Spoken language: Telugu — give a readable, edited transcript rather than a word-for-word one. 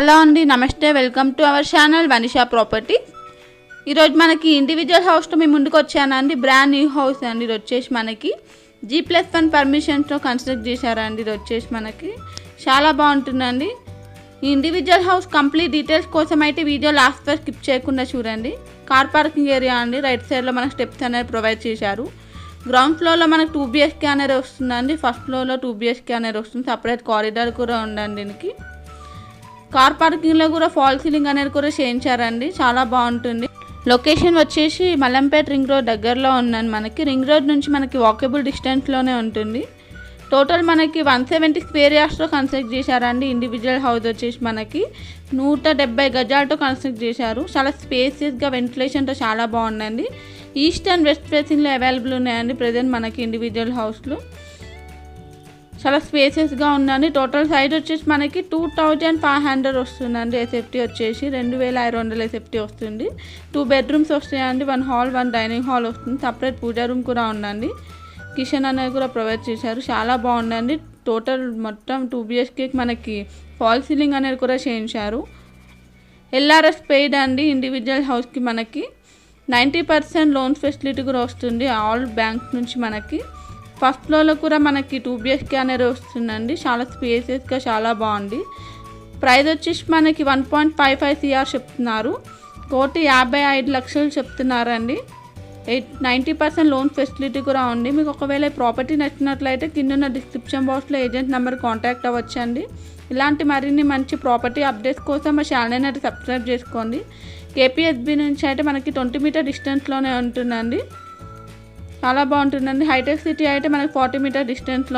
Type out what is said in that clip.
హలో అండి, నమస్తే. Welcome to our channel Vanisha property. ఈరోజు మనకి ఇండివిజువల్ హౌస్తో మేము ముందుకు వచ్చానండి. బ్రాండ్ న్యూ హౌస్ అండి. ఇది వచ్చేసి మనకి G+1 పర్మిషన్తో కన్స్ట్రక్ట్ చేశారండి. ఇది వచ్చేసి మనకి చాలా బాగుంటుందండి. ఈ ఇండివిజువల్ హౌస్ కంప్లీట్ డీటెయిల్స్ కోసం అయితే వీడియో లాస్ట్ వరకు స్కిప్ చేయకుండా చూడండి. కార్ పార్కింగ్ ఏరియా అండి. రైట్ సైడ్లో మనకు స్టెప్స్ అనేది ప్రొవైడ్ చేశారు. గ్రౌండ్ ఫ్లోర్లో మనకు 2 BHK అనేది వస్తుందండి. ఫస్ట్ ఫ్లోర్లో 2 BHK అనేది వస్తుంది. సపరేట్ కారిడార్ కూడా ఉందండి దీనికి. కార్ పార్కింగ్లో కూడా ఫాల్ సీలింగ్ అనేది కూడా చేయించారండి. చాలా బాగుంటుంది. లొకేషన్ వచ్చేసి మల్లంపేట రింగ్ రోడ్ దగ్గరలో ఉందండి. మనకి రింగ్ రోడ్ నుంచి మనకి వాకబుల్ డిస్టెన్స్లోనే ఉంటుంది. టోటల్ మనకి 170 స్క్వేర్ యార్డ్స్తో కన్స్ట్రక్ట్ చేశారండి. ఇండివిజువల్ హౌస్ వచ్చేసి మనకి 170 గజాలతో కన్స్ట్రక్ట్ చేశారు. చాలా స్పేసియస్గా వెంటిలేషన్తో చాలా బాగుందండి. ఈస్ట్ అండ్ వెస్ట్ ఫేసింగ్లో అవైలబుల్ ఉన్నాయండి ప్రజెంట్ మనకి ఇండివిజువల్ హౌస్లో. చాలా స్పేసెస్గా ఉందండి. టోటల్ సైజ్ వచ్చేసి మనకి 2500 వస్తుందండి. ఎస్ఎఫ్టీ వచ్చేసి 2500 ఎస్ఎఫ్టీ వస్తుంది. 2 బెడ్రూమ్స్ వస్తాయండి. 1 హాల్ 1 డైనింగ్ హాల్ వస్తుంది. సపరేట్ పూజా రూమ్ కూడా ఉందండి. కిచెన్ అనేది కూడా ప్రొవైడ్ చేశారు. చాలా బాగుందండి. టోటల్ మొత్తం 2 BHKకి మనకి ఫాల్ సీలింగ్ అనేది కూడా చేయించారు. LRS పెయిడ్ అండి. ఇండివిజువల్ హౌస్కి మనకి 90% లోన్ ఫెసిలిటీ కూడా వస్తుంది ఆల్ బ్యాంక్ నుంచి. మనకి ఫస్ట్ ఫ్లోర్లో కూడా మనకి 2 BHK అనేది వస్తుందండి. చాలా స్పేసెస్గా చాలా బాగుంది. ప్రైస్ వచ్చేసి మనకి 1.55 CR చెప్తున్నారు. 1,55 లక్షలు చెప్తున్నారండి. 90% లోన్ ఫెసిలిటీ కూడా ఉంది. మీకు ఒకవేళ ప్రాపర్టీ నచ్చినట్లయితే కింద డిస్క్రిప్షన్ బాక్స్లో ఏజెంట్ నెంబర్ కాంటాక్ట్ అవ్వచ్చండి. ఇలాంటి మరిన్ని మంచి ప్రాపర్టీ అప్డేట్స్ కోసం మా ఛానల్ అయితే సబ్స్క్రైబ్ చేసుకోండి. KPHB నుంచి అయితే మనకి 20 మీటర్ డిస్టెన్స్లోనే ఉంటుందండి. చాలా బాగుంటుందండి. హైటెక్ సిటీ అయితే మనకి 40 మీటర్ డిస్టెన్స్లో